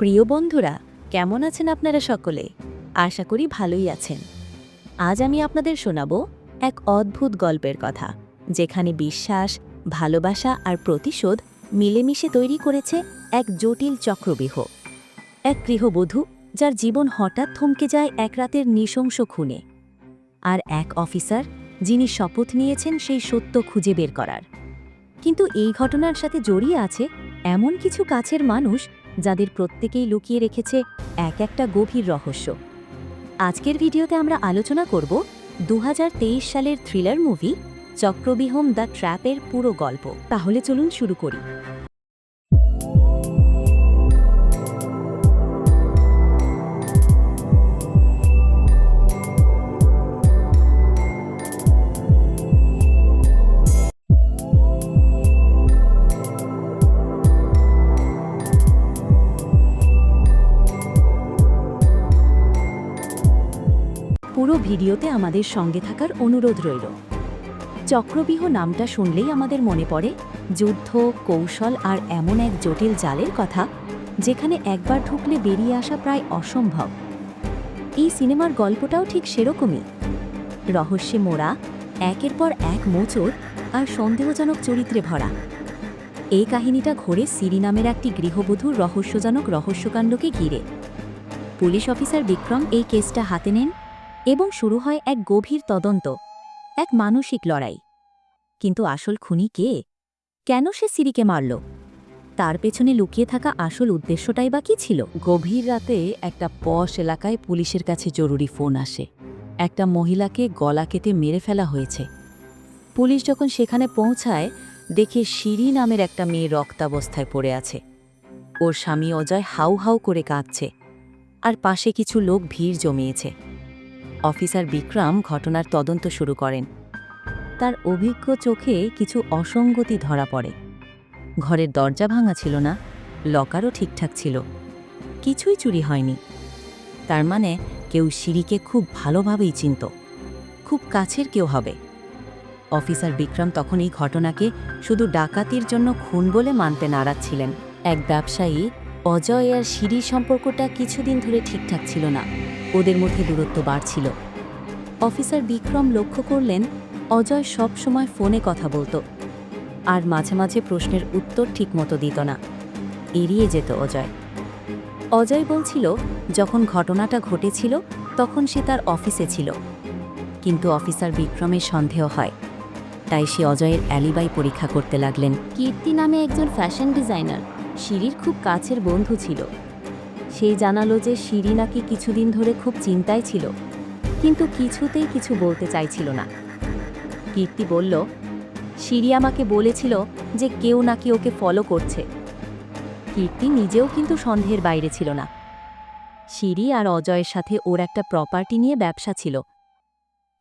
প্রিয় বন্ধুরা, কেমন আছেন আপনারা সকলে? আশা করি ভালোই আছেন। আজ আমি আপনাদের শোনাব এক অদ্ভুত গল্পের কথা, যেখানে বিশ্বাস, ভালোবাসা আর প্রতিশোধ মিলেমিশে তৈরি করেছে এক জটিল চক্রব্যূহ। এক গৃহবধূ যার জীবন হঠাৎ থমকে যায় এক রাতের নৃশংস খুনে, আর এক অফিসার যিনি শপথ নিয়েছেন সেই সত্য খুঁজে বের করার। কিন্তু এই ঘটনার সাথে জড়িয়ে আছে এমন কিছু কাছের মানুষ যাদের প্রত্যেকেই লুকিয়ে রেখেছে এক একটা গভীর রহস্য। আজকের ভিডিওতে আমরা আলোচনা করব 2023 সালের থ্রিলার মুভি চক্রবিহম দ্য ট্র্যাপের পুরো গল্প। তাহলে চলুন শুরু করি। পুরো ভিডিওতে আমাদের সঙ্গে থাকার অনুরোধ রইল। চক্রব্যূহ নামটা শুনলেই আমাদের মনে পড়ে যুদ্ধ, কৌশল আর এমন এক জটিল জালের কথা, যেখানে একবার ঢুকলে বেরিয়ে আসা প্রায় অসম্ভব। এই সিনেমার গল্পটাও ঠিক সেরকমই, রহস্যে মোড়া, একের পর এক মোচড় আর সন্দেহজনক চরিত্রে ভরা। এই কাহিনীটা ঘোরে সিরি নামের একটি গৃহবধূর রহস্যজনক রহস্যকাণ্ডকে ঘিরে। পুলিশ অফিসার বিক্রম এই কেসটা হাতে নেন এবং শুরু হয় এক গভীর তদন্ত, এক মানসিক লড়াই। কিন্তু আসল খুনি কে? কেন সে সিরিকে মারল? তার পেছনে লুকিয়ে থাকা আসল উদ্দেশ্যটাই বা কী ছিল? গভীর রাতে একটা পশ এলাকায় পুলিশের কাছে জরুরি ফোন আসে। একটা মহিলাকে গলা কেটে মেরে ফেলা হয়েছে। পুলিশ যখন সেখানে পৌঁছায়, দেখে সিরি নামের একটা মেয়ে রক্তাবস্থায় পড়ে আছে। ওর স্বামী অজয় হাউ হাউ করে কাঁদছে, আর পাশে কিছু লোক ভিড় জমিয়েছে। অফিসার বিক্রম ঘটনার তদন্ত শুরু করেন। তার অভিজ্ঞ চোখে কিছু অসঙ্গতি ধরা পড়ে। ঘরের দরজা ভাঙা ছিল না, লকারও ঠিকঠাক ছিল, কিছুই চুরি হয়নি। তার মানে কেউ সিরিকে খুব ভালোভাবেই চিনত, খুব কাছের কেউ হবে। অফিসার বিক্রম তখন এই ঘটনাকে শুধু ডাকাতির জন্য খুন বলে মানতে নারাজ ছিলেন। এক ব্যবসায়ী অজয় আর সিরির সম্পর্কটা কিছুদিন ধরে ঠিকঠাক ছিল না, ওদের মধ্যে দূরত্ব বাড়ছিল। অফিসার বিক্রম লক্ষ্য করলেন অজয় সব সময় ফোনে কথা বলতো, আর মাঝে মাঝে প্রশ্নের উত্তর ঠিকমতো দিত না, এড়িয়ে যেত অজয়। অজয় বলছিল যখন ঘটনাটা ঘটেছিল তখন সে তার অফিসে ছিল, কিন্তু অফিসার বিক্রমের সন্দেহ হয়। তাই সে অজয়ের অ্যালিবাই পরীক্ষা করতে লাগলেন। কীর্তি নামে একজন ফ্যাশন ডিজাইনার সিরির খুব কাছের বন্ধু ছিল। সেই জানালো যে সিরি নাকি কিছুদিন ধরে খুব চিন্তায় ছিল, কিন্তু কিছুতেই কিছু বলতে চাইছিল না। কীর্তি বলল, সিরি আমাকে বলেছিল যে কেউ নাকি ওকে ফলো করছে। কীর্তি নিজেও কিন্তু সন্দেহের বাইরে ছিল না। সিরি আর অজয়ের সাথে ওর একটা প্রপার্টি নিয়ে ব্যবসা ছিল,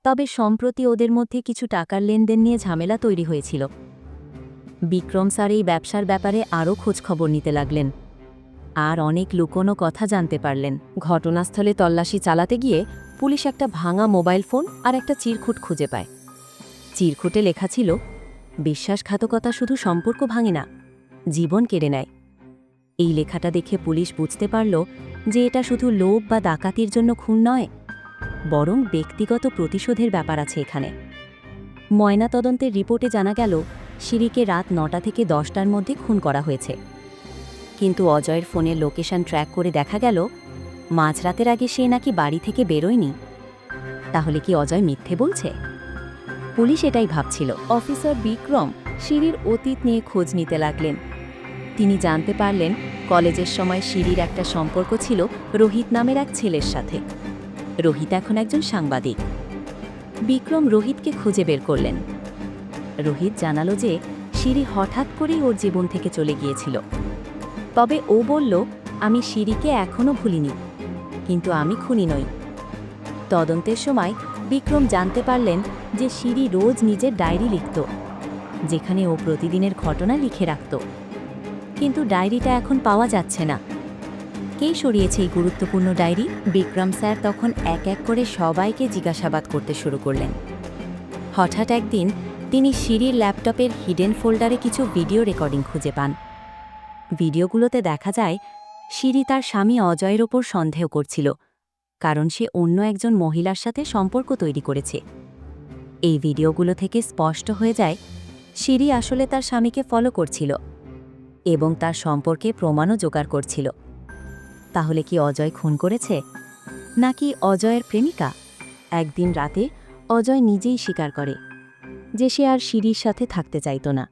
তবে সম্প্রতি ওদের মধ্যে কিছু টাকার লেনদেন নিয়ে ঝামেলা তৈরি হয়েছিল। বিক্রম স্যার এই ব্যবসার ব্যাপারে আরও খোঁজখবর নিতে লাগলেন, আর অনেক লুকোনো কথা জানতে পারলেন। ঘটনাস্থলে তল্লাশি চালাতে গিয়ে পুলিশ একটা ভাঙা মোবাইল ফোন আর একটা চিরকুট খুঁজে পায়। চিরকুটে লেখা ছিল, বিশ্বাসঘাতকতা শুধু সম্পর্ক ভাঙে না, জীবন কেড়ে নেয়। এই লেখাটা দেখে পুলিশ বুঝতে পারল যে এটা শুধু লোভ বা ডাকাতির জন্য খুন নয়, বরং ব্যক্তিগত প্রতিশোধের ব্যাপার আছে এখানে। ময়নাতদন্তের রিপোর্টে জানা গেল সিরিকে রাত 9টা থেকে 10টার মধ্যে খুন করা হয়েছে, কিন্তু অজয়ের ফোনের লোকেশন ট্র্যাক করে দেখা গেল মাঝরাতের আগে সে নাকি বাড়ি থেকে বেরোয়নি। তাহলে কি অজয় মিথ্যে বলছে? পুলিশ এটাই ভাবছিল। অফিসার বিক্রম সিরির অতীত নিয়ে খোঁজ নিতে লাগলেন। তিনি জানতে পারলেন কলেজের সময় সিরির একটা সম্পর্ক ছিল রোহিত নামের এক ছেলের সাথে। রোহিত এখন একজন সাংবাদিক। বিক্রম রোহিতকে খুঁজে বের করলেন। রোহিত জানালো যে সিরি হঠাৎ করেই ওর জীবন থেকে চলে গিয়েছিল। তবে ও বলল, আমি সিরিকে এখনও ভুলিনি, কিন্তু আমি খুনি নই। তদন্তের সময় বিক্রম জানতে পারলেন যে সিরি রোজ নিজের ডায়েরি লিখত, যেখানে ও প্রতিদিনের ঘটনা লিখে রাখত। কিন্তু ডায়েরিটা এখন পাওয়া যাচ্ছে না। কে সরিয়েছে এই গুরুত্বপূর্ণ ডায়েরি? বিক্রম স্যার তখন এক এক করে সবাইকে জিজ্ঞাসাবাদ করতে শুরু করলেন। হঠাৎ একদিন তিনি সিরির ল্যাপটপের হিডেন ফোল্ডারে কিছু ভিডিও রেকর্ডিং খুঁজে পান। ভিডিওগুলোতে দেখা যায় শিরি তার স্বামী অজয়ের ওপর সন্দেহ করছিল, কারণ সে অন্য একজন মহিলার সাথে সম্পর্ক তৈরি করেছে। এই ভিডিওগুলো থেকে স্পষ্ট হয়ে যায় শিরি আসলে তার স্বামীকে ফলো করছিল এবং তার সম্পর্কে প্রমাণও জোগাড় করছিল। তাহলে কি অজয় খুন করেছে, নাকি অজয়ের প্রেমিকা? একদিন রাতে অজয় নিজেই স্বীকার করে যে সে আর শিরির সাথে থাকতে চাইত না,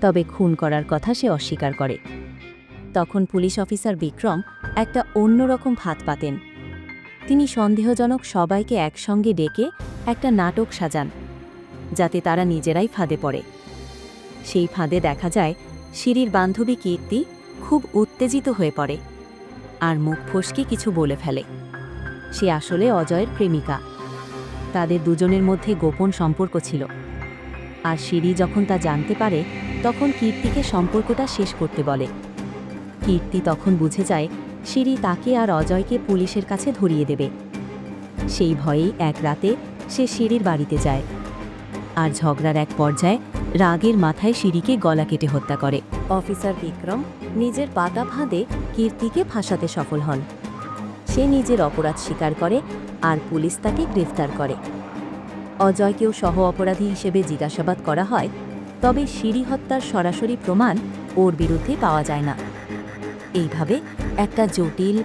তবে খুন করার কথা সে অস্বীকার করে। তখন পুলিশ অফিসার বিক্রম একটা অন্যরকম ফাঁদ পাতেন। তিনি সন্দেহজনক সবাইকে একসঙ্গে ডেকে একটা নাটক সাজান, যাতে তারা নিজেরাই ফাঁদে পড়ে। সেই ফাঁদে দেখা যায় শিরির বান্ধবী কীর্তি খুব উত্তেজিত হয়ে পড়ে আর মুখ ফসকে কিছু বলে ফেলে। সে আসলে অজয়ের প্রেমিকা। তাদের দুজনের মধ্যে গোপন সম্পর্ক ছিল, আর শিরি যখন তা জানতে পারে তখন কীর্তিকে সম্পর্কটা শেষ করতে বলে। কীর্তি তখন বুঝে যায় শিরি তাকে আর অজয়কে পুলিশের কাছে ধরিয়ে দেবে। সেই ভয়েই এক রাতে সে শিরির বাড়িতে যায়, আর ঝগড়ার এক পর্যায়ে রাগের মাথায় শিরিকে গলা কেটে হত্যা করে। অফিসার বিক্রম নিজের পাতা ফাঁদে কীর্তিকে ফাঁসাতে সফল হন। সে নিজের অপরাধ স্বীকার করে আর পুলিশ তাকে গ্রেফতার করে। অজয়কেও সহ অপরাধী হিসেবে জিজ্ঞাসাবাদ করা হয়, তবে শিরি হত্যার সরাসরি প্রমাণ ওর বিরুদ্ধে পাওয়া যায় না। এইভাবে একটা জটিল,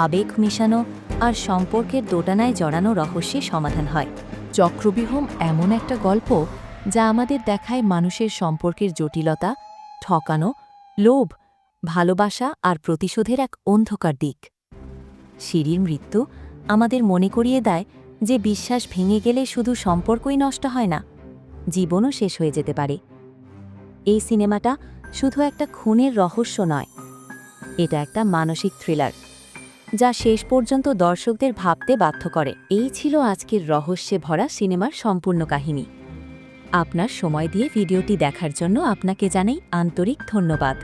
আবেগ মেশানো আর সম্পর্কের দোটানায় জড়ানো রহস্যের সমাধান হয়। চক্রবিহম এমন একটা গল্প যা আমাদের দেখায় মানুষের সম্পর্কের জটিলতা, ঠকানো, লোভ, ভালোবাসা আর প্রতিশোধের এক অন্ধকার দিক। শিরির মৃত্যু আমাদের মনে করিয়ে দেয় যে বিশ্বাস ভেঙে গেলে শুধু সম্পর্কই নষ্ট হয় না, জীবনও শেষ হয়ে যেতে পারে। এই সিনেমাটা শুধু একটা খুনের রহস্য নয়, এটা একটা মানসিক থ্রিলার যা শেষ পর্যন্ত দর্শকদের ভাবতে বাধ্য করে। এই ছিল আজকের রহস্যে ভরা সিনেমার সম্পূর্ণ কাহিনী। আপনার সময় দিয়ে ভিডিওটি দেখার জন্য আপনাকে জানাই আন্তরিক ধন্যবাদ।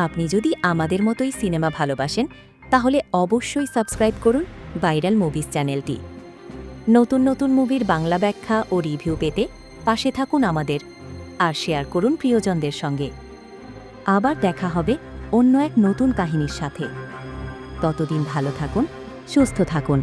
আপনি যদি আমাদের মতোই সিনেমা ভালোবাসেন তাহলে অবশ্যই সাবস্ক্রাইব করুন ভাইরাল মুভিজ চ্যানেলটি। নতুন নতুন মুভির বাংলা ব্যাখ্যা ও রিভিউ পেতে পাশে থাকুন আমাদের, আর শেয়ার করুন প্রিয়জনদের সঙ্গে। আবার দেখা হবে অন্য এক নতুন কাহিনীর সাথে। ততদিন ভালো থাকুন, সুস্থ থাকুন।